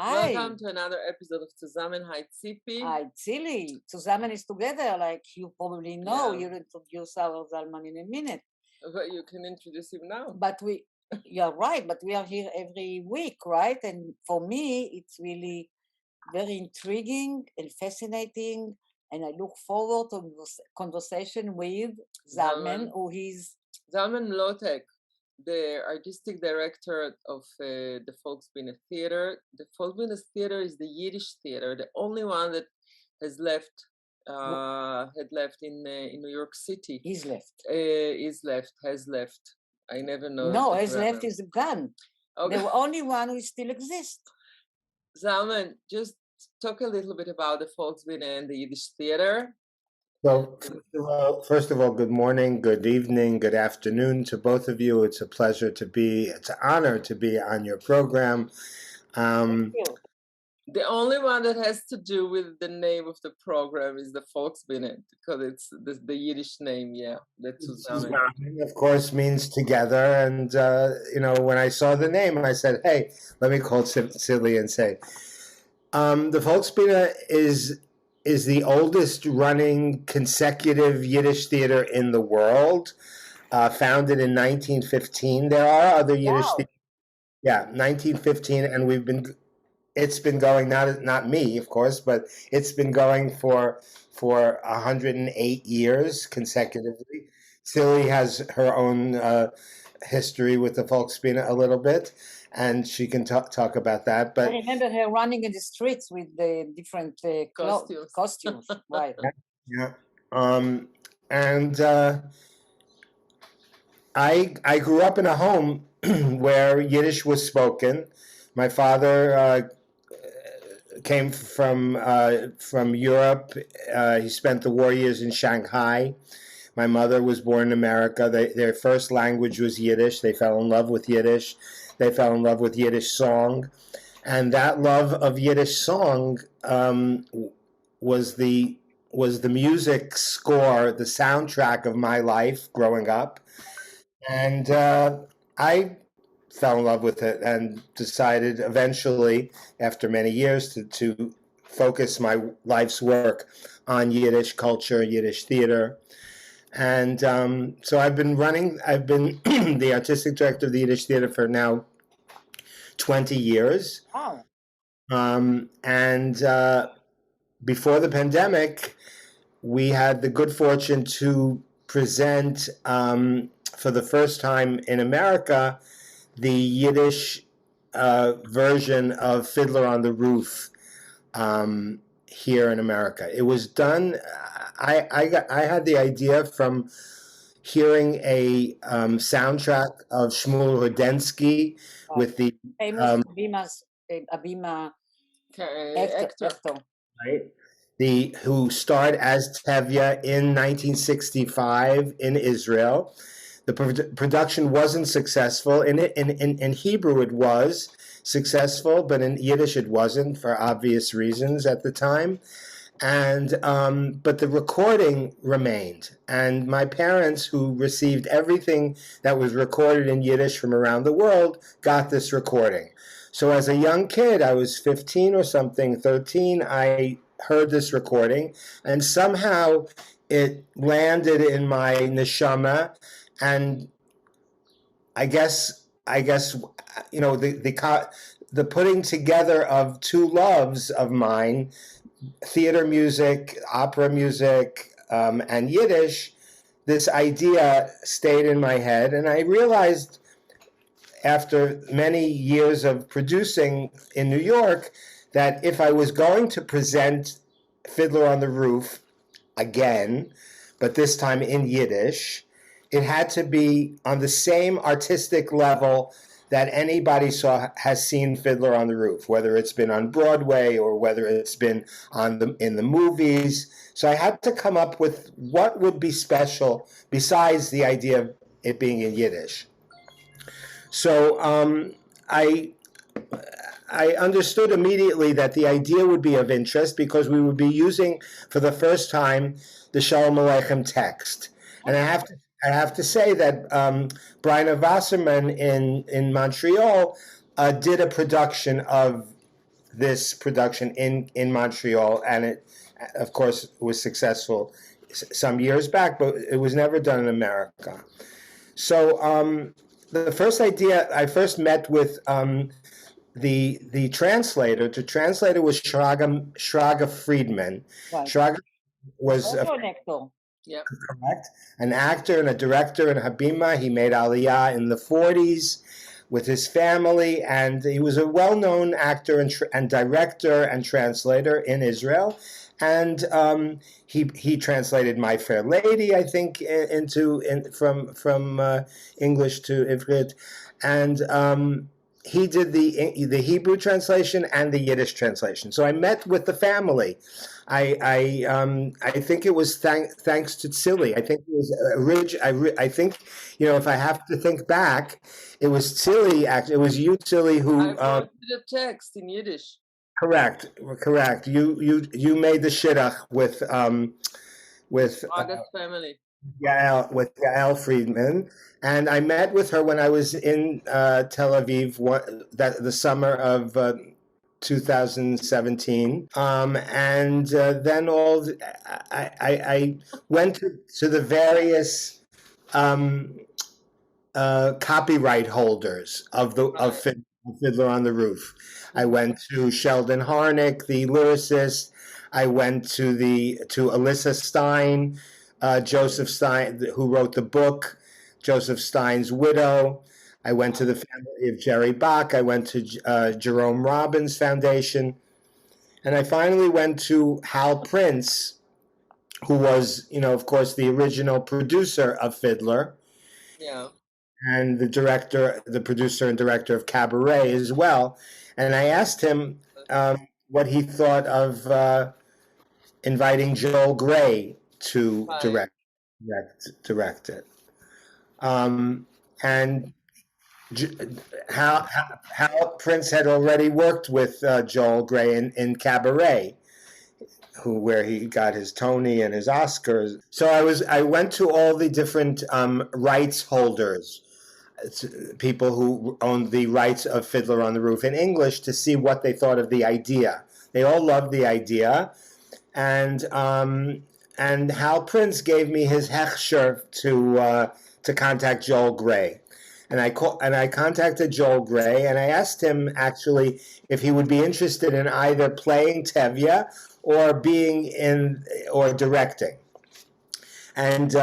Hi. Welcome to another episode of Tzuzamen. Hi, Tzipi. Hi, Tzili. Tzuzamen is together, like you probably know. Yeah. You'll introduce our Zalman in a minute. But you can introduce him now. But you're right, but we are here every week, right? And for me, it's really very intriguing and fascinating. And I look forward to conversation with Zalmen, who is Zalmen Mlotek, the artistic director of the Folksbiene Theater. The Folksbiene Theater is the Yiddish theater, the only one that has left. Had left in New York City. Has left. I never know. No, has left is gone. Okay. The only one who still exists. Zalmen, just talk a little bit about the Folksbiene and the Yiddish theater. Well, first of all, good morning, good evening, good afternoon to both of you. It's an honor to be on your program. Thank you. The only one that has to do with the name of the program is the Folksbiene, because it's the Yiddish name, the tzuzamen. Of course, means together. And, when I saw the name, I said, hey, let me call Tzili and say, the Folksbiene is the oldest running consecutive Yiddish theater in the world, founded in 1915. There are other Yiddish theaters. Yeah, 1915, and it's been going, not me, of course, but it's been going for 108 years consecutively. Tzili has her own history with the Folksbiene a little bit, and she can talk about that. But I remember her running in the streets with the different costumes, right? Yeah. And I grew up in a home where Yiddish was spoken. My father came from Europe. He spent the war years in Shanghai. My mother was born in America. Their first language was Yiddish. They fell in love with Yiddish. They fell in love with Yiddish song. And that love of Yiddish song was the music score, the soundtrack of my life growing up. And I fell in love with it and decided eventually, after many years, to focus my life's work on Yiddish culture, Yiddish theater. And so I've been the artistic director of the Yiddish theater for now 20 years. Wow. And before the pandemic, we had the good fortune to present for the first time in America the Yiddish version of Fiddler on the Roof here in America. It was done. I had the idea from hearing a soundtrack of Shmuel Rudensky with the famous Abima actor. Right. Who starred as Tevye in 1965 in Israel. The production wasn't successful. In Hebrew it was successful, but in Yiddish it wasn't, for obvious reasons at the time. And but the recording remained. And my parents, who received everything that was recorded in Yiddish from around the world, got this recording. So as a young kid, I was 15 or something, 13, I heard this recording, and somehow it landed in my neshama. And I guess the putting together of two loves of mine, theater music, opera music, and Yiddish, this idea stayed in my head, and I realized after many years of producing in New York that if I was going to present Fiddler on the Roof again, but this time in Yiddish, it had to be on the same artistic level that anybody has seen Fiddler on the Roof, whether it's been on Broadway or whether it's been in the movies. So I had to come up with what would be special besides the idea of it being in Yiddish. So I understood immediately that the idea would be of interest because we would be using for the first time the Shalom Aleichem text. And I have to say that Brian Wasserman in Montreal did a production of this production in Montreal, and it, of course, was successful some years back, but it was never done in America. So the first idea, I first met with the translator. The translator was Shraga Friedman. Right. Shraga was Also an actor. Yeah. correct, an actor and a director in Habima. He made Aliyah in the 40s with his family, and he was a well-known actor and director and translator in Israel. And he translated My Fair Lady, I think, from English to Ivrit, and he did the Hebrew translation and the Yiddish translation. So I met with the family. I think it was thanks to Tzili. I think it was I think, if I have to think back, it was Tzili. It was you, Tzili, who I wrote the text in Yiddish. Correct. You made the shidduch with August family. Yael Friedman, and I met with her when I was in Tel Aviv the summer of 2017, and then I went to the various copyright holders of Fiddler on the Roof. I went to Sheldon Harnick, the lyricist. I went to Alyssa Stein, Joseph Stein, who wrote the book, Joseph Stein's widow. I went to the family of Jerry Bach. I went to Jerome Robbins Foundation. And I finally went to Hal Prince, who was, of course, the original producer of Fiddler. Yeah. And the producer and director of Cabaret as well. And I asked him what he thought of inviting Joel Grey to direct it. And how Prince had already worked with Joel Grey in Cabaret, where he got his Tony and his Oscars. So I went to all the different rights holders, people who owned the rights of Fiddler on the Roof in English, to see what they thought of the idea. They all loved the idea, and Hal Prince gave me his hechsher to contact Joel Grey, and I contacted Joel Grey, and I asked him actually if he would be interested in either playing Tevye or or directing, and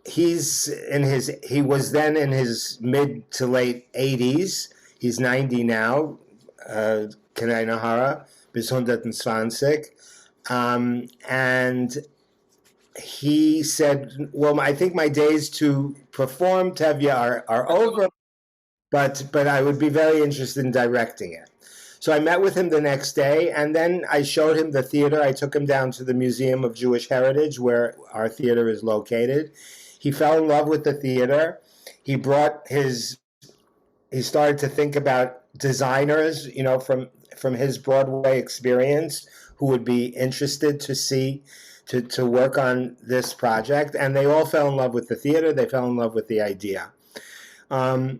he was then in his mid to late 80s. He's 90 now. Kenai Nahara, bis 120. And he said, well, I think my days to perform Tevye are over, but I would be very interested in directing it. So I met with him the next day, and then I showed him the theater. I took him down to the Museum of Jewish Heritage, where our theater is located. He fell in love with the theater. He started to think about designers, from his Broadway experience, who would be interested to work on this project. And they all fell in love with the theater. They fell in love with the idea. When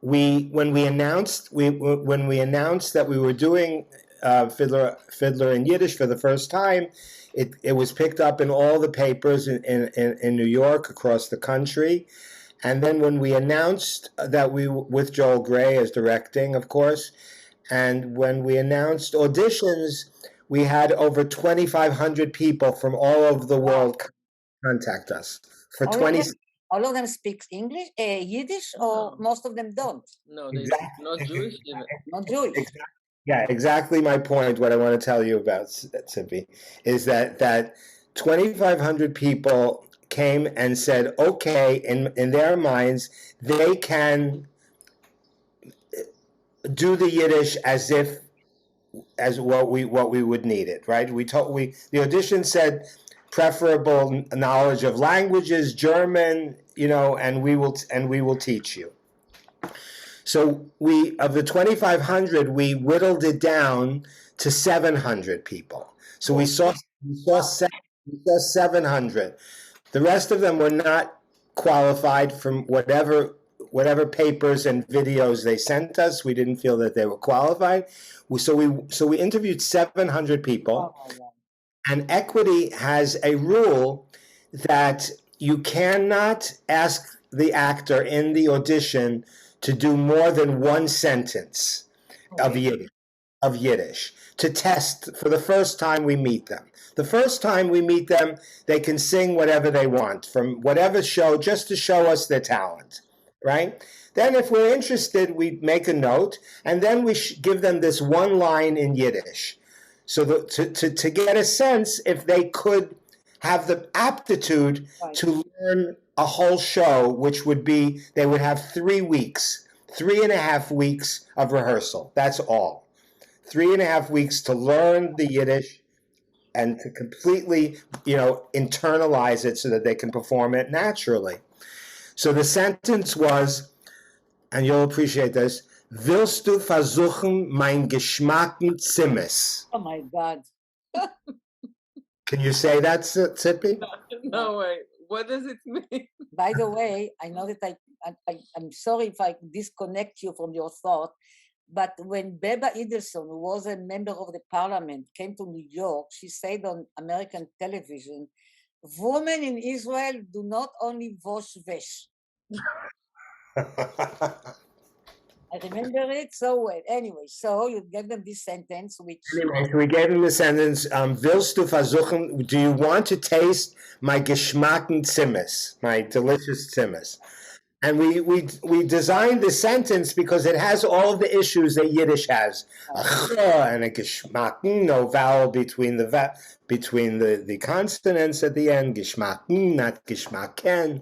we announced that we were doing Fiddler in Yiddish for the first time, it was picked up in all the papers in New York, across the country. And then when we announced that with Joel Grey as directing, of course, and when we announced auditions, we had over 2,500 people from all over the world contact us for 20. All of them speak English, Yiddish, or most of them don't? No, they're not Jewish. Not Jewish. Exactly. Yeah, exactly my point. What I want to tell you about, Tzipi, is that 2,500 people came and said, okay, in their minds, they can do the Yiddish as what we would need it, right? The audition said preferable knowledge of languages, German, and we will teach you. So of the 2,500, we whittled it down to 700 people. So we saw 700. The rest of them were not qualified from whatever whatever papers and videos they sent us. We didn't feel that they were qualified. So we interviewed 700 people. Oh, yeah. And equity has a rule that you cannot ask the actor in the audition to do more than one sentence of Yiddish to test for the first time we meet them. The first time we meet them, they can sing whatever they want from whatever show just to show us their talent, right? Then if we're interested, we make a note, and then we give them this one line in Yiddish. So to get a sense if they could have the aptitude to learn a whole show, which would be, they would have 3 weeks, 3.5 weeks of rehearsal. That's all. 3.5 weeks to learn the Yiddish and to completely, internalize it so that they can perform it naturally. So the sentence was, and you'll appreciate this, willst du versuchen mein Geschmacken Zimmes? Oh my God. Can you say that, Tzipi? No way. What does it mean? By the way, I know that I'm sorry if I disconnect you from your thought, but when Beba Edelson, who was a member of the parliament, came to New York, she said on American television, women in Israel do not only wash vesh. I remember it so well. Anyway, so you gave them this sentence, which... Anyway, so we gave him the sentence, willst du versuchen, do you want to taste my Geschmacken Zimmes, my delicious Zimmes? And we designed the sentence because it has all of the issues that Yiddish has. A ch and a Geschmacken, no vowel between the consonants at the end. Geschmacken, not Geschmacken.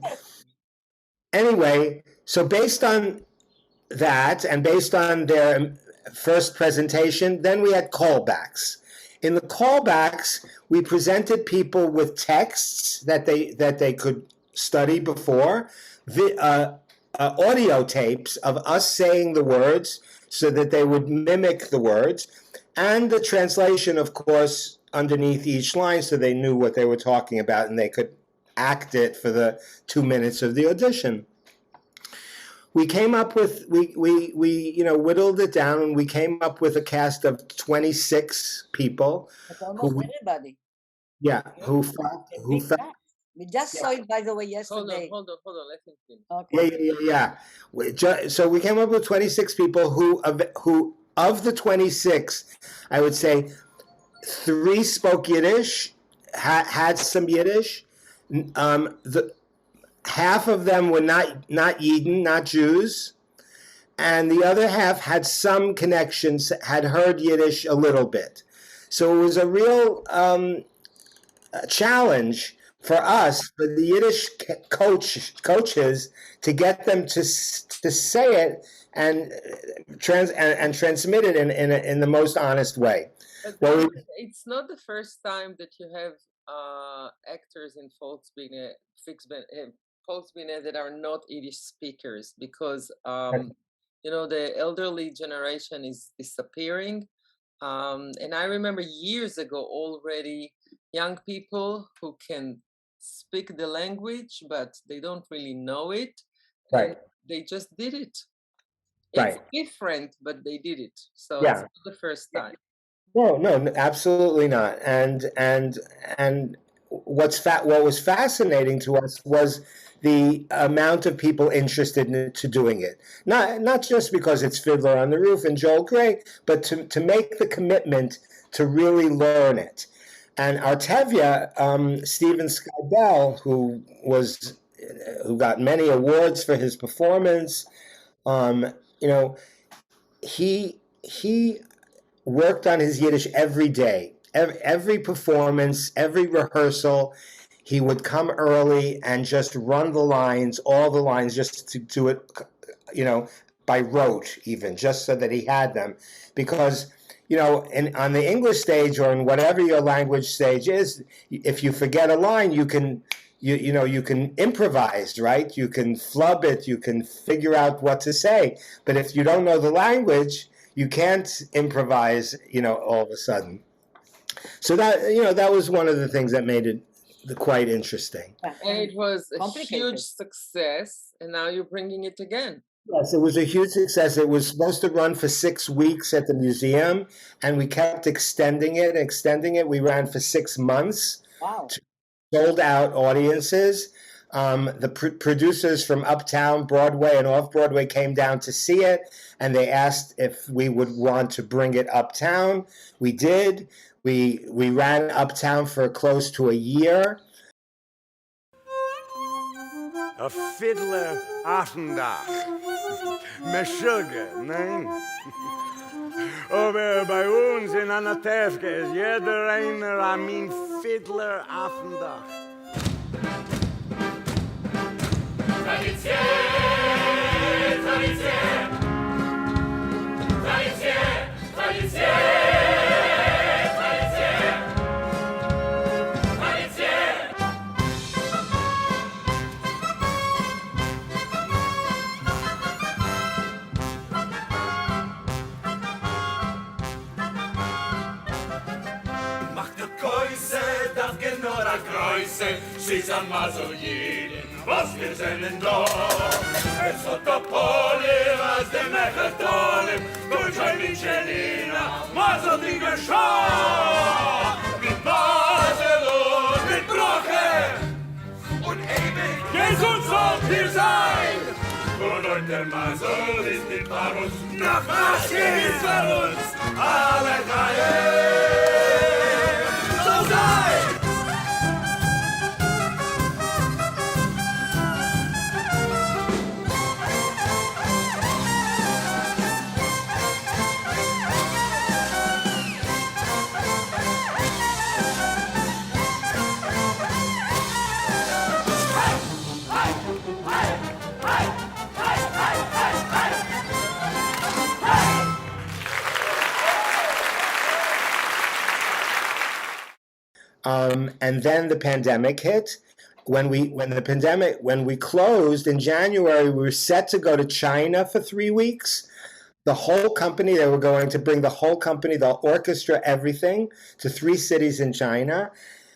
Anyway, so based on that, and based on their first presentation, then we had callbacks. In the callbacks, we presented people with texts that they could study before, audio tapes of us saying the words so that they would mimic the words, and the translation, of course, underneath each line so they knew what they were talking about and they could act it for the 2 minutes of the audition. We came up with, we whittled it down, and we came up with a cast of 26 people. That's almost everybody. Yeah, who we just saw it, by the way, yesterday. Hold on. Let him finish. Okay. So we came up with 26 people who of the 26, I would say 3 spoke Yiddish, had some Yiddish. Half of them were not Yidden, not Jews, and the other half had some connections, had heard Yiddish a little bit. So it was a real challenge for us, for the Yiddish coaches, to get them to say it and transmit it in the most honest way. But it's not the first time that you have actors in Folksbiene that are not Yiddish speakers, because the elderly generation is disappearing. And I remember years ago already, young people who can speak the language, but they don't really know it. Right. And they just did it. Right. It's different, but they did it. So Yeah. it's not the first time. No, absolutely not. And what was fascinating to us was the amount of people interested in doing it. Not just because it's Fiddler on the Roof and Joel Grey, but to make the commitment to really learn it. And our Tevye, Stephen Skybell, who got many awards for his performance, he worked on his Yiddish every day, every performance, every rehearsal. He would come early and just run the lines, all the lines, just to do it, by rote, even, just so that he had them. Because, on the English stage or in whatever your language stage is, if you forget a line, you can improvise, right? You can flub it, you can figure out what to say. But if you don't know the language, you can't improvise, all of a sudden. So that was one of the things that made it quite interesting. And it was a complicated. huge success, and now you're bringing it again. Yes, it was a huge success. It was supposed to run for 6 weeks at the museum, and we kept extending it. We ran for 6 months. Wow. Sold out audiences. The producers from Uptown, Broadway, and Off Broadway came down to see it, and they asked if we would want to bring it uptown. We did. We ran Uptown for close to a year. A fiddler Affendach. Meshuggah, nein? Aber bei uns in Anatevke ist jeder einer ein Fiddler Affendach. Tradition, Tradition, Tradition, Tradition. She's a Mazel Yidin, was wir sind da. Es hat der Polim, als der Mechatolim, durch ein Michelina, Mazel die Geschah. Mit Mazel und mit Broche und ewig, Jesus soll hier sein. Und heute der Mazel ist nicht bei uns, nach Maschke ist bei uns, alle drei. So sei! And then the pandemic hit. When we closed in January, we were set to go to China for 3 weeks. The whole company, they were going to bring the whole company, the orchestra, everything, to 3 cities in China.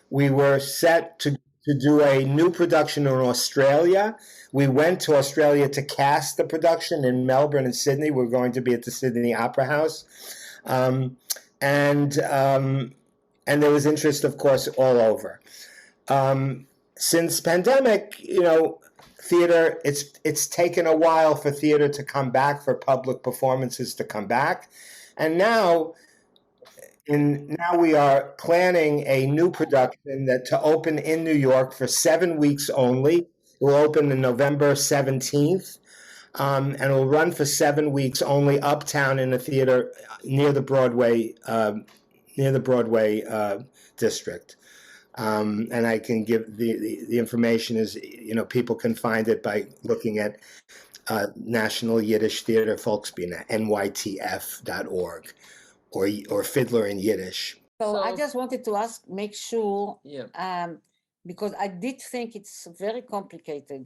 We were set to do a new production in Australia. We went to Australia to cast the production in Melbourne and Sydney. We're going to be at the Sydney Opera House. And there was interest, of course, all over. Since pandemic, theater, it's taken a while for theater to come back, for public performances to come back. And now we are planning a new production to open in New York for 7 weeks only. It will open on November 17th. And it will run for 7 weeks only uptown in a theater near the Broadway district. And I can give the information is, people can find it by looking at National Yiddish Theater Folksbiene, nytf.org, or Fiddler in Yiddish. So I just wanted to make sure, Yeah. because I did think it's very complicated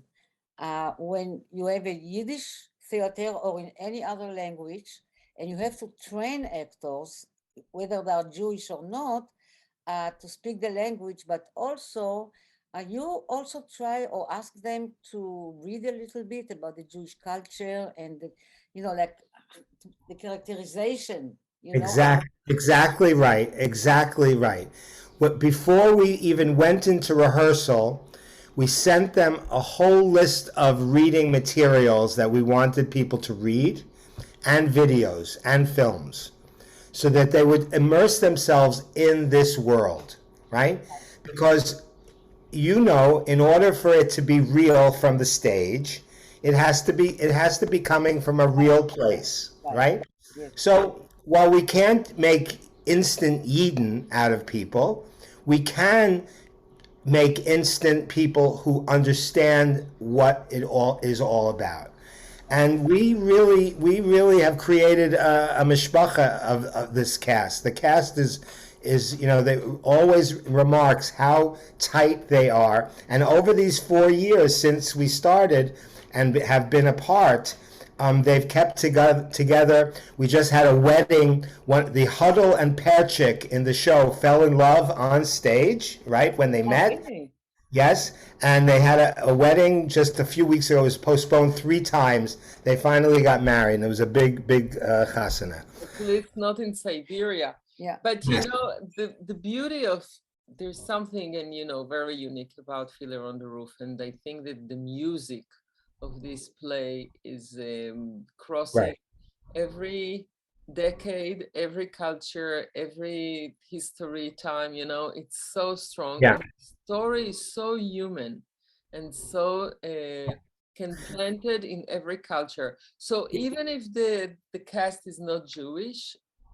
when you have a Yiddish theater or in any other language, and you have to train actors, whether they are Jewish or not, to speak the language, but also you also try or ask them to read a little bit about the Jewish culture and like the characterization. Exactly right. Before we even went into rehearsal, we sent them a whole list of reading materials that we wanted people to read, and videos and films, so that they would immerse themselves in this world, right? Because, in order for it to be real from the stage, it has to be coming from a real place, right? Yes. So while we can't make instant Yidden out of people, we can make instant people who understand what it all is all about. And we really have created a mishpacha of this cast. The cast is they always remarks how tight they are. And over these 4 years since we started and have been apart, they've kept together. We just had a wedding. The Huddle and Perchik in the show fell in love on stage, right, when they met. Okay. Yes, and they had a wedding just a few weeks ago. It was postponed 3 times. They finally got married, and it was a big chasana. At least not in Siberia. Yeah. But you know, the beauty of there's something and very unique about Fiddler on the Roof, and I think that the music of this play is crossing every decade, every culture, every history time. It's so strong. Yeah. And the story is so human and so can planted in every culture. So even if the cast is not Jewish,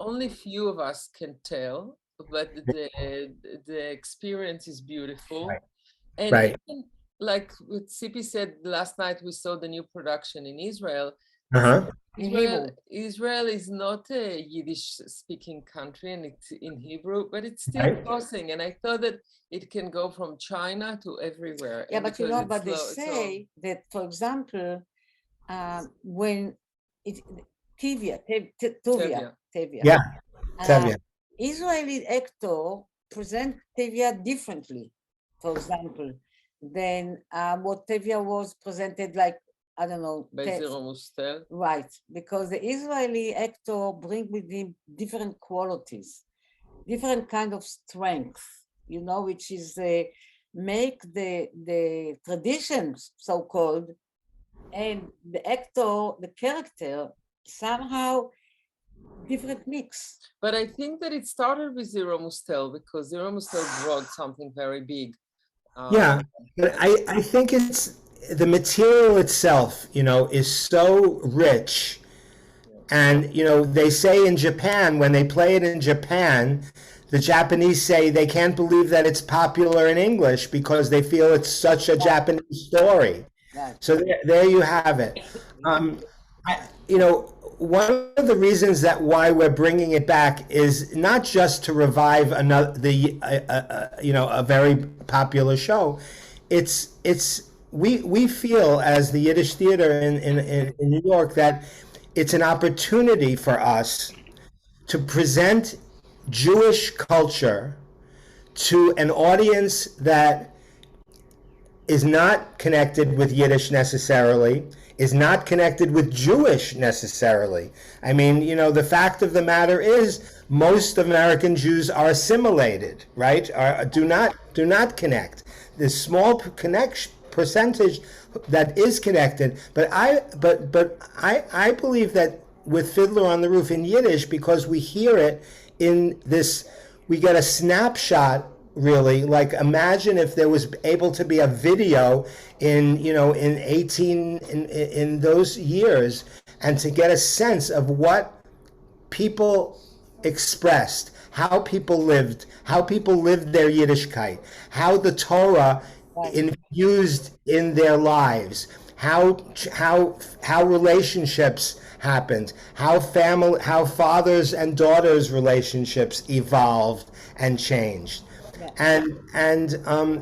only few of us can tell, but the experience is beautiful. Right. And Right. even like what Tzipi said last night, we saw the new production in Israel. Uh-huh. Israel is not a Yiddish-speaking country, and it's in Hebrew, but it's still Right. crossing. And I thought that it can go from China to everywhere. Yeah, and but because but they it's say that, for example, when Tevye, Yeah. Tevye. Israeli actor present Tevye differently, for example, than what Tevye was presented, like, I don't know. by Zero Mustel. Right, because the Israeli actor bring with him different qualities, different kind of strength, which is make the traditions, so-called, and the actor, the character, somehow different mix. But I think that it started with Zero Mustel, because Zero Mustel brought something very big. Yeah, but I think it's the material itself, is so rich. And, they say in Japan, when they play it in Japan, the Japanese say they can't believe that it's popular in English because they feel it's such a Japanese story. Right. So there you have it. One of the reasons that why we're bringing it back is not just to revive a very popular show. We feel as the Yiddish Theater in New York that it's an opportunity for us to present Jewish culture to an audience that is not connected with Yiddish necessarily, is not connected with Jewish necessarily. I mean, the fact of the matter is most American Jews are assimilated, right? Do not connect. There's small percentage that is connected, but I believe that with Fiddler on the Roof in Yiddish, because we hear it in this, we get a snapshot. Really, like, imagine if there was able to be a video in those years, and to get a sense of what people expressed, how people lived their Yiddishkeit, how the Torah infused in their lives, how relationships happened, how fathers and daughters relationships evolved and changed. And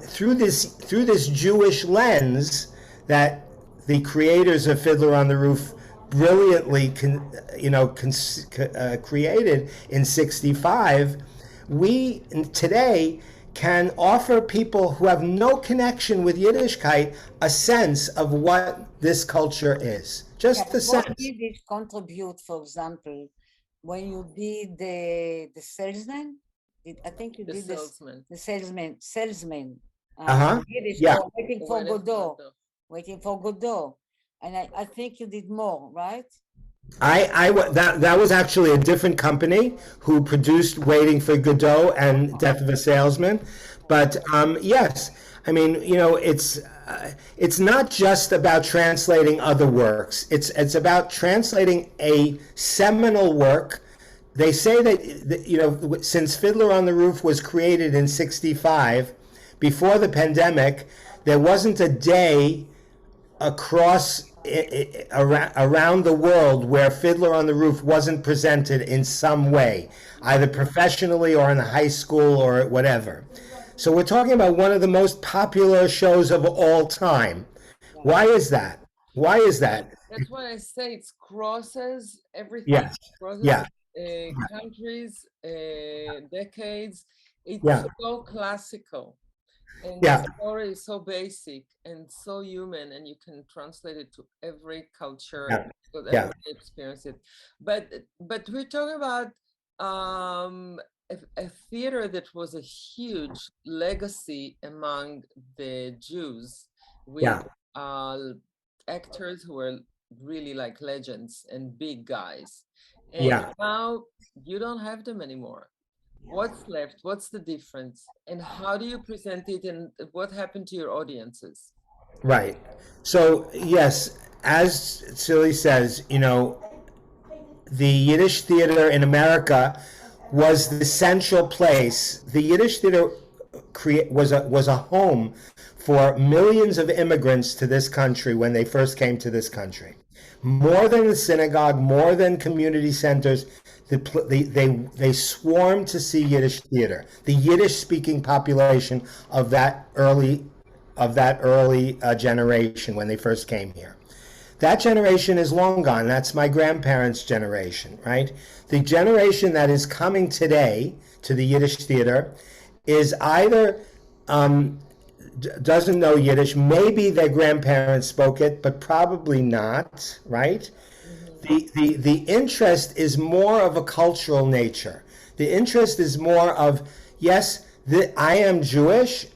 through this Jewish lens that the creators of Fiddler on the Roof brilliantly created in '65, we today can offer people who have no connection with Yiddishkeit a sense of what this culture is. Just the sense. What did it contribute, for example, when you did the salesman? I think you did salesman. The salesman. Yeah. Waiting for Godot. And I think you did more, right? That was actually a different company who produced Waiting for Godot and Death of a Salesman. But yes, I mean, it's not just about translating other works. It's about translating a seminal work. They say that, since Fiddler on the Roof was created in '65, before the pandemic, there wasn't a day around the world where Fiddler on the Roof wasn't presented in some way, either professionally or in high school or whatever. So we're talking about one of the most popular shows of all time. Why is that? That's why I say it crosses everything. Yes. Crosses countries, decades. It's so classical. And Yeah. the story is so basic and so human, and you can translate it to every culture, Yeah. so that Yeah. everybody experience it. But we're talking about a theater that was a huge legacy among the Jews, with actors who were really like legends and big guys. And now you don't have them anymore. What's left? What's the difference? And how do you present it? And what happened to your audiences? Right. So yes, as Tzili says, you know, the Yiddish theater in America was the central place. The Yiddish theater was a home for millions of immigrants to this country when they first came to this country. More than the synagogue, more than community centers, they swarmed to see Yiddish theater. The Yiddish-speaking population of that early generation when they first came here. That generation is long gone. That's my grandparents' generation, right? The generation that is coming today to the Yiddish theater is either doesn't know Yiddish, maybe their grandparents spoke it, but probably not, right? The interest is more of a cultural nature. The interest is more of, yes, I am Jewish,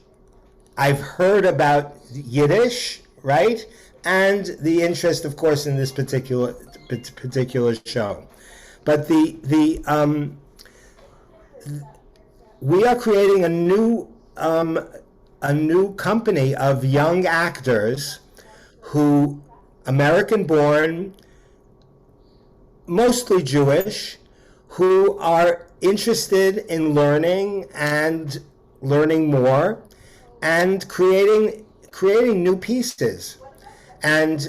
I've heard about Yiddish, right? And the interest, of course, in this particular show. But we are creating a new company of young actors who, American-born, mostly Jewish, who are interested in learning and learning more, and creating new pieces. And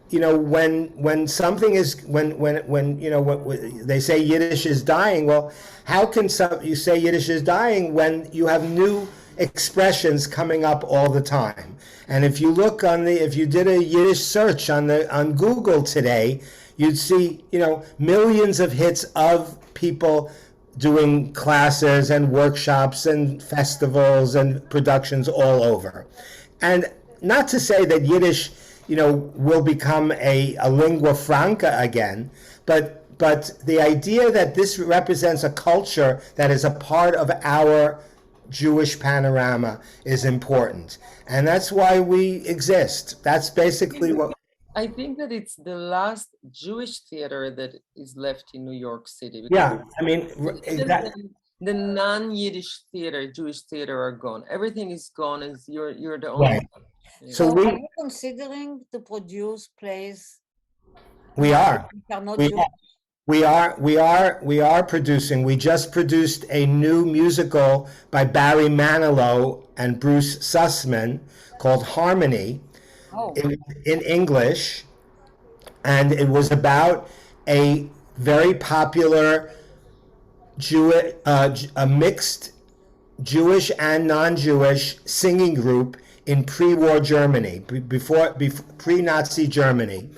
you know, when something is when you know when they say Yiddish is dying, well, how can you say Yiddish is dying when you have new expressions coming up all the time? And if you look if you did a Yiddish search on Google today, you'd see, you know, millions of hits of people doing classes and workshops and festivals and productions all over. And not to say that Yiddish, you know, will become a lingua franca again, but the idea that this represents a culture that is a part of our Jewish panorama is important. And that's why we exist. That's basically what... I think that it's the last Jewish theater that is left in New York City. Yeah, I mean, the non-Yiddish theater, Jewish theater, are gone. Everything is gone, and you're the only one. Yeah. So are you considering to produce plays? We are. We are producing. We just produced a new musical by Barry Manilow and Bruce Sussman called Harmony, in English, and it was about a very popular a mixed Jewish and non-Jewish singing group in pre-war Germany, pre-Nazi Germany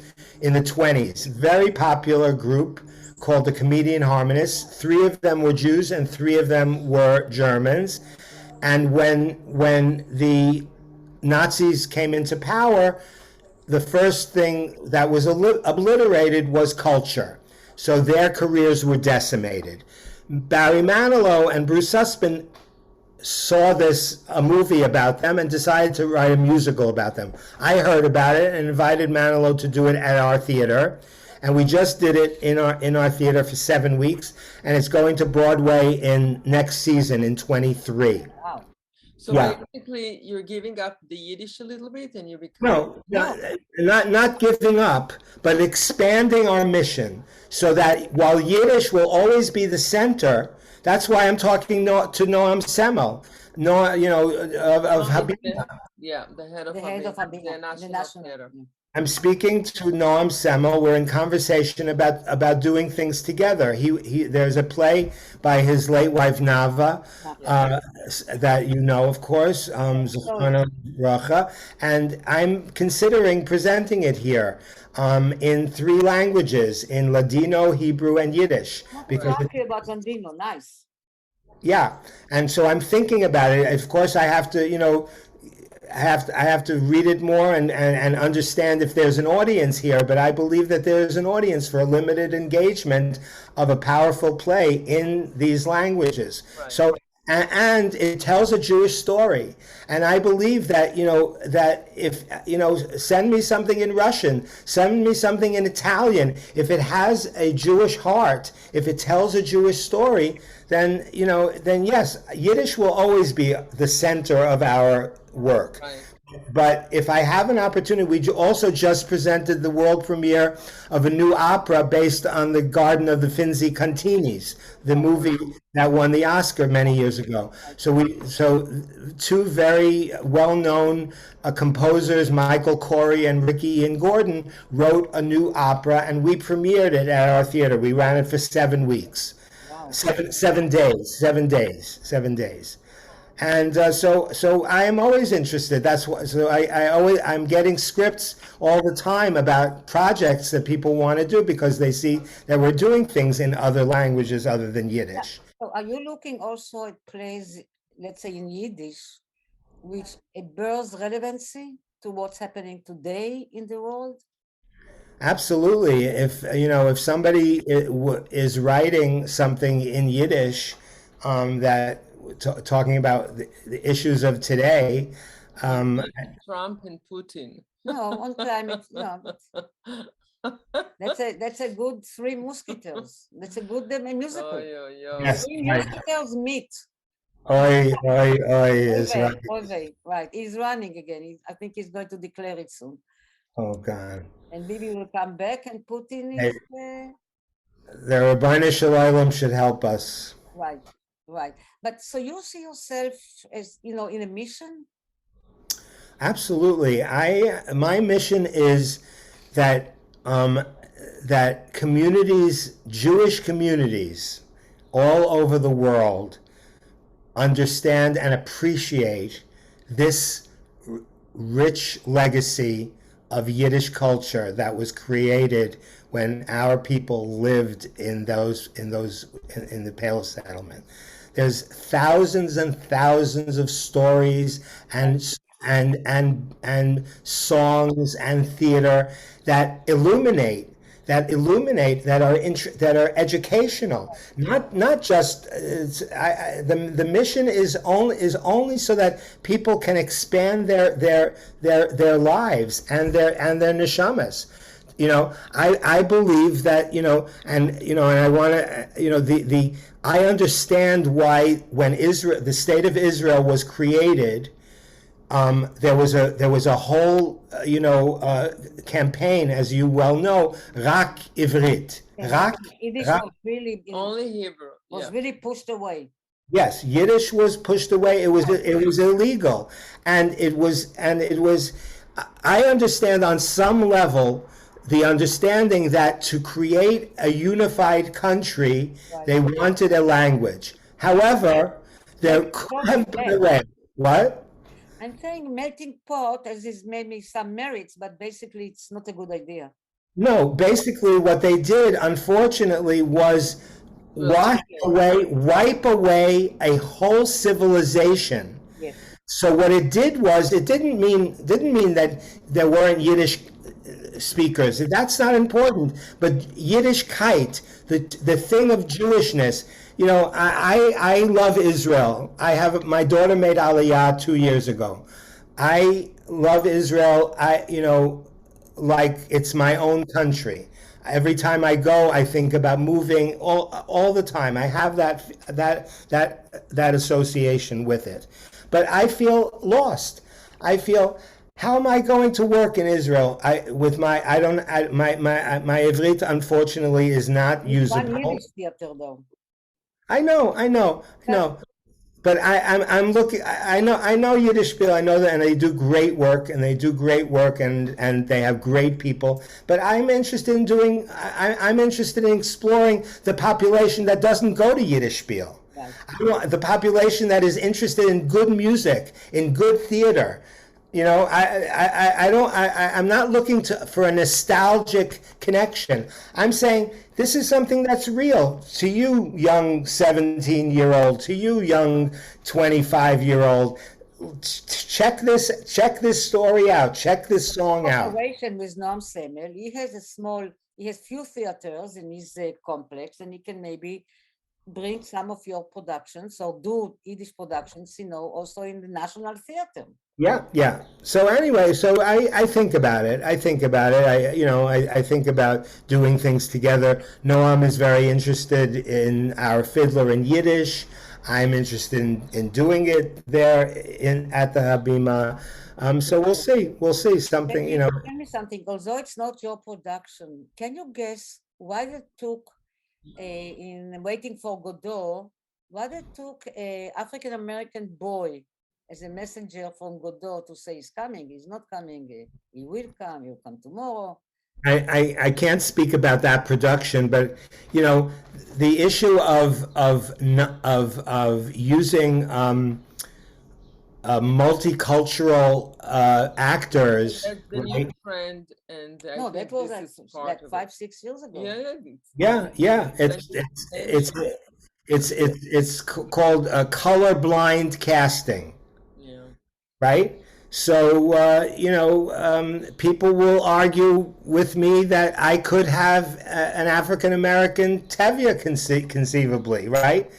in the 20s. Very popular group called the Comedian Harmonists. 3 of them were Jews and 3 of them were Germans. And when the Nazis came into power, the first thing that was obliterated was culture. So their careers were decimated. Barry Manilow and Bruce Sussman saw a movie about them and decided to write a musical about them. I heard about it and invited Manilow to do it at our theater. And we just did it in our theater for 7 weeks, and it's going to Broadway in next season in 23. Wow. So basically, you're giving up the Yiddish a little bit, and you become... No, not giving up, but expanding our mission so that while Yiddish will always be the center, that's why I'm talking to Noam Semmel, of Habina. Yeah, the head of Habina, the National Theater. I'm speaking to Noam Semmel. We're in conversation about doing things together. There's a play by his late wife Nava that you know, of course, Zalmen Mlotek, and I'm considering presenting it here in 3 languages, in Ladino, Hebrew, and Yiddish. Because about Ladino, nice. Yeah, and so I'm thinking about it. Of course, I have to, I have to read it more and understand if there's an audience here. But I believe that there's an audience for a limited engagement of a powerful play in these languages. Right. So and it tells a Jewish story. And I believe that, that if, send me something in Russian, send me something in Italian. If it has a Jewish heart, if it tells a Jewish story, then, then yes, Yiddish will always be the center of our work. Right. But if I have an opportunity, we also just presented the world premiere of a new opera based on the Garden of the Finzi Continis, the movie that won the Oscar many years ago. So two very well-known composers, Michael Corey and Ricky Ian Gordon, wrote a new opera, and we premiered it at our theater. We ran it for 7 weeks. Wow. 7 days. And so I am always interested. That's why. So I'm getting scripts all the time about projects that people want to do because they see that we're doing things in other languages other than Yiddish. So are you looking also at plays, let's say in Yiddish, which it bears relevancy to what's happening today in the world? Absolutely. If somebody is writing something in Yiddish that talking about the issues of today. Trump and Putin. No, on climate. No, that's a good Three Musketeers. That's a good musical. Yes, Three Musketeers meet. Oi, is right. Right. He's running again. I think he's going to declare it soon. Oh God. And Bibi will come back, and Putin is. The Rabbanu Shalom should help us. Right. But so you see yourself as, in a mission? Absolutely. My mission is that that communities, Jewish communities all over the world understand and appreciate this rich legacy of Yiddish culture that was created when our people lived in the Pale Settlement. There's thousands and thousands of stories and songs and theater that illuminate that are educational, not just the mission is only so that people can expand their lives and their neshamas. I believe that, and I want to, I understand why when the state of Israel was created, there was a whole, campaign, as you well know, Rak Ivrit. Yiddish was really only Hebrew. Was really pushed away. Yes, Yiddish was pushed away. It was illegal, and it was. I understand on some level the understanding that to create a unified country, they wanted a language. However, there could have been a way. What? I'm saying melting pot as is maybe some merits, but basically it's not a good idea. No, basically what they did, unfortunately, was wipe away a whole civilization. Yes. So what it did was, it didn't mean that there weren't Yiddish speakers. That's not important. But Yiddishkeit, the thing of Jewishness. I love Israel. My daughter made Aliyah 2 years ago. I love Israel. Like it's my own country. Every time I go, I think about moving all the time. I have that association with it. But I feel lost. I feel, how am I going to work in Israel? My Ivrit unfortunately is not usable. One Yiddish theater though. I know. But I'm looking. I know Yiddish Spiel. I know that, and they do great work, and they have great people. But I'm interested in doing. I'm interested in exploring the population that doesn't go to Yiddish Spiel. Right. The population that is interested in good music, in good theater. You know, I'm not looking for a nostalgic connection. I'm saying this is something that's real to you, young 17-year-old, to you, young 25-year-old. Check this story out. Check this song out. Cooperation with Noam Semel. He has few theaters in his complex, and he can maybe bring some of your productions or do Yiddish productions, also in the National Theater. Yeah, yeah. So anyway, I think about it. I think about it. I think about doing things together. Noam is very interested in our fiddler in Yiddish. I'm interested in doing it there at the Habima. So we'll see. We'll see something. Tell me something. Although it's not your production, can you guess why it took in Waiting for Godot? Why it took a African American boy as a messenger from Godot to say he's coming, he's not coming, he will come, he'll come tomorrow. I can't speak about that production, but the issue of using multicultural actors. That's the new trend, and no, that was like 5-6 years ago. Yeah. It's called colorblind casting. Right? So, people will argue with me that I could have an African-American Tevye conceivably, right?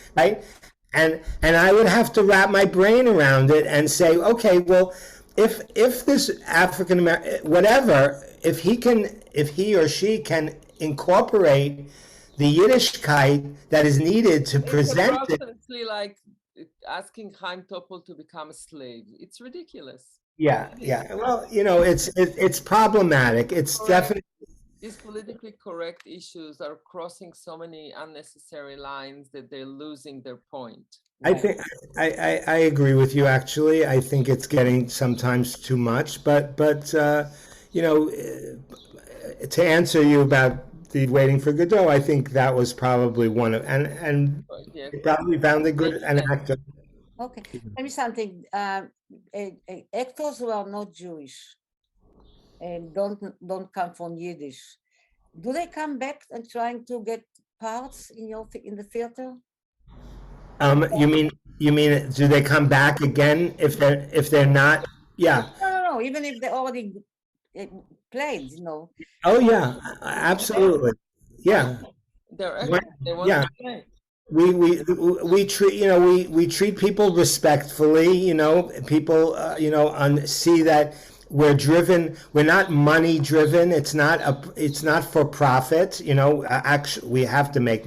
And I would have to wrap my brain around it and say, okay, well, if this African-American, whatever, if he or she can incorporate the Yiddishkeit that is needed to present it. It's like asking Chaim Topol to become a slave. It's ridiculous. Yeah. Well, it's problematic. It's definitely. These politically correct issues are crossing so many unnecessary lines that they're losing their point. I think I agree with you. Actually, I think it's getting sometimes too much. But to answer you about the Waiting for Godot, I think that was probably one of and probably found an actor. Okay, tell me something. Actors who are not Jewish and don't come from Yiddish, do they come back and trying to get parts in the theater? You mean do they come back again if they're not? Yeah. No. Even if they already played, Oh yeah, absolutely. Yeah. They want to play. We treat we treat people respectfully. People see that we're driven. We're not money driven. It's not for profit. Actually, we have to make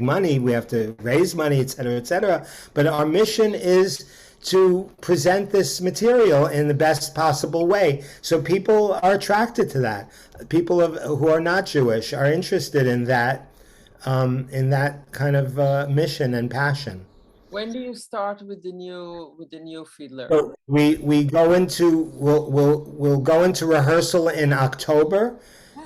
money. We have to raise money, et cetera, et cetera. But our mission is to present this material in the best possible way. So people are attracted to that. People who are not Jewish are interested in that kind of mission and passion. When do you start with the new fiddler? So we'll go into rehearsal in October.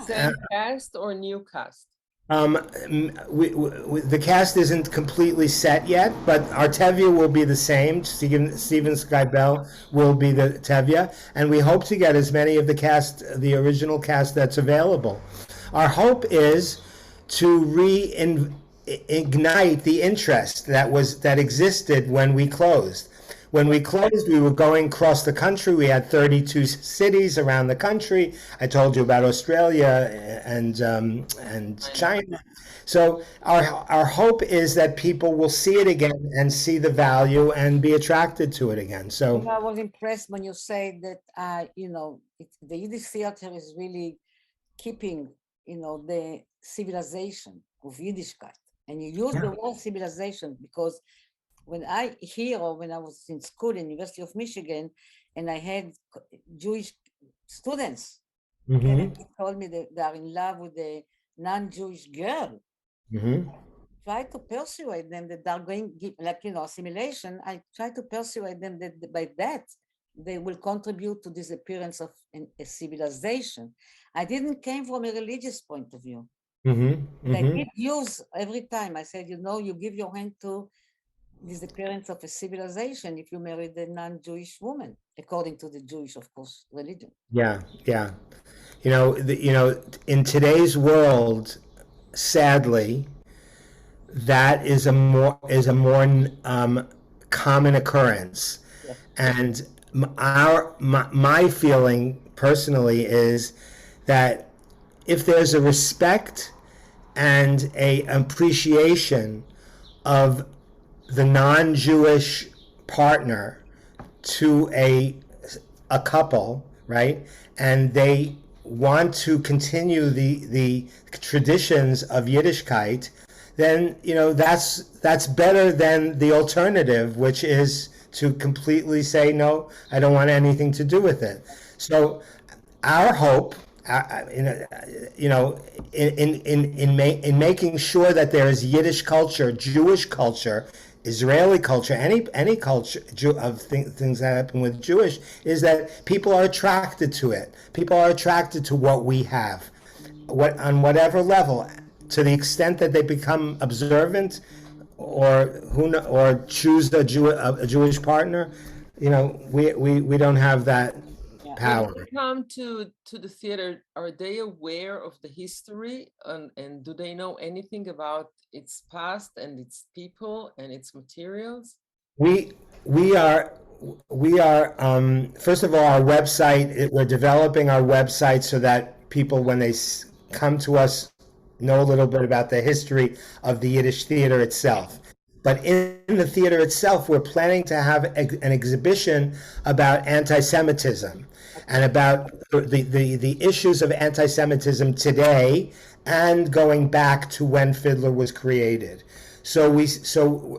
Same cast or new cast? The cast isn't completely set yet, but our Tevye will be the same. Steven Skybell will be the Tevye, and we hope to get as many of the original cast that's available. Our hope is to reignite the interest that existed when we closed. When we closed, we were going across the country. We had 32 cities around the country. I told you about Australia and China. So our hope is that people will see it again and see the value and be attracted to it again. So I was impressed when you say that the Yiddish theater is really keeping the civilization of Yiddishkeit, and you use the word civilization because when I was in school in University of Michigan, and I had Jewish students, and they told me that they are in love with a non-Jewish girl. Try to persuade them that they're going, assimilation. I try to persuade them that by that they will contribute to this appearance of a civilization. I didn't came from a religious point of view. I did use every time. I said, you give your hand to disappearance of a civilization if you married a non-Jewish woman, according to the Jewish, of course, religion. Yeah, yeah. In today's world, sadly, that is a more common occurrence. Yeah. And my feeling personally is that if there's a respect and a appreciation of the non-Jewish partner to a couple, right, and they want to continue the traditions of Yiddishkeit, then that's better than the alternative, which is to completely say no, I don't want anything to do with it. So our hope, in making sure that there is Yiddish culture, Jewish culture, Israeli culture, any culture of things that happen with Jewish, is that people are attracted to it. People are attracted to what we have, on whatever level, to the extent that they become observant, or choose a Jewish partner. We don't have that power. When they come to the theater, are they aware of the history, and do they know anything about its past and its people and its materials? We are first of all, our website. We're developing our website so that people, when they come to us, know a little bit about the history of the Yiddish theater itself. But in the theater itself, we're planning to have an exhibition about anti-Semitism and about the issues of anti-Semitism today and going back to when Fiddler was created. So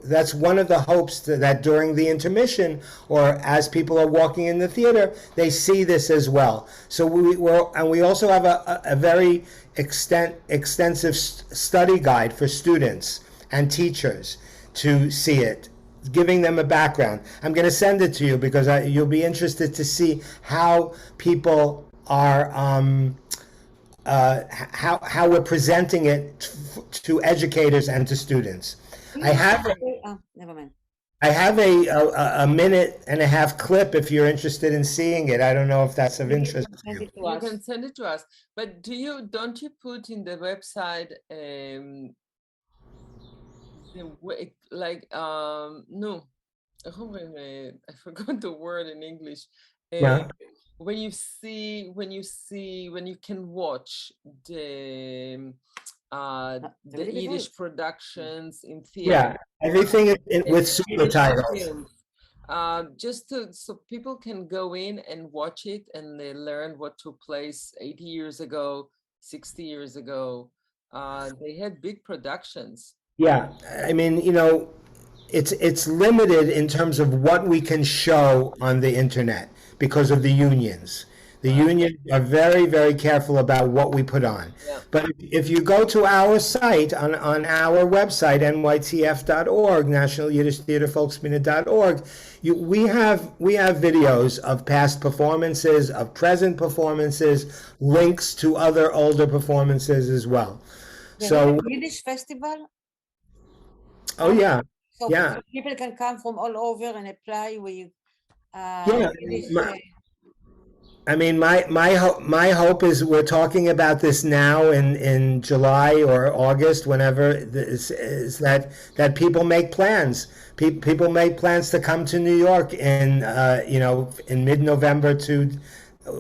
that's one of the hopes, that during the intermission, or as people are walking in the theater, they see this as well. So we also have a very extensive study guide for students and teachers to see it, giving them a background. I'm going to send it to you because you'll be interested to see how people are how we're presenting it to educators and to students. I have never mind. I have a minute and a half clip if you're interested in seeing it. I don't know if that's of interest to you. You can send it to us. But don't you put in the website no, I forgot the word in English. Yeah. When you can watch the Yiddish productions in theater. Yeah, everything with subtitles. Just so people can go in and watch it, and they learn what took place 80 years ago, 60 years ago. They had big productions. Yeah, I mean, it's limited in terms of what we can show on the internet because of the unions. The unions are very, very careful about what we put on. Yeah. But if you go to our site, on our website, nytf.org, National Yiddish Theater Folksbiene.org, we have videos of past performances, of present performances, links to other older performances as well. So Yiddish festival? Oh yeah. So yeah. People can come from all over and apply with Yiddish. I mean, my hope is we're talking about this now in July or August, whenever is that people make plans. People make plans to come to New York in mid-November.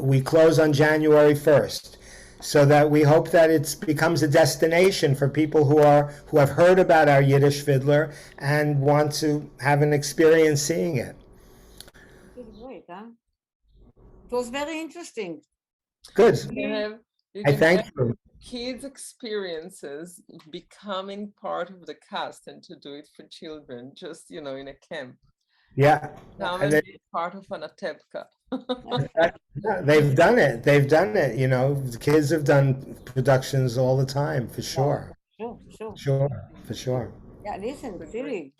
We close on January 1st, so that we hope that it becomes a destination for people who have heard about our Yiddish fiddler and want to have an experience seeing it. Great, huh? It was very interesting. Good. I thank you. Kids' experiences becoming part of the cast, and to do it for children, just in a camp. Yeah. And then, part of an atevka. They've done it. The kids have done productions all the time, for sure. For sure. Yeah, listen, really,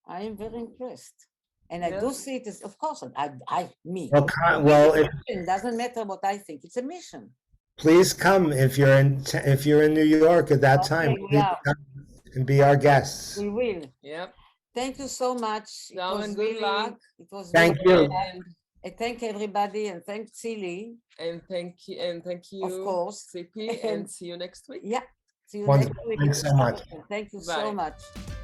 I am very impressed. And I do see it as, of course, me. Well, it doesn't matter what I think. It's a mission. Please come if you're in New York at that time. Please come and be our guests. We will. Yep. Thank you so much. Zalmen, good luck. It was Thank really you. fun. And thank everybody, and thank Tzili, And thank you, of course. Tzipi, and see you next week. Yeah, see you Wonderful. next week. Thanks so much. Thank you Bye. so much.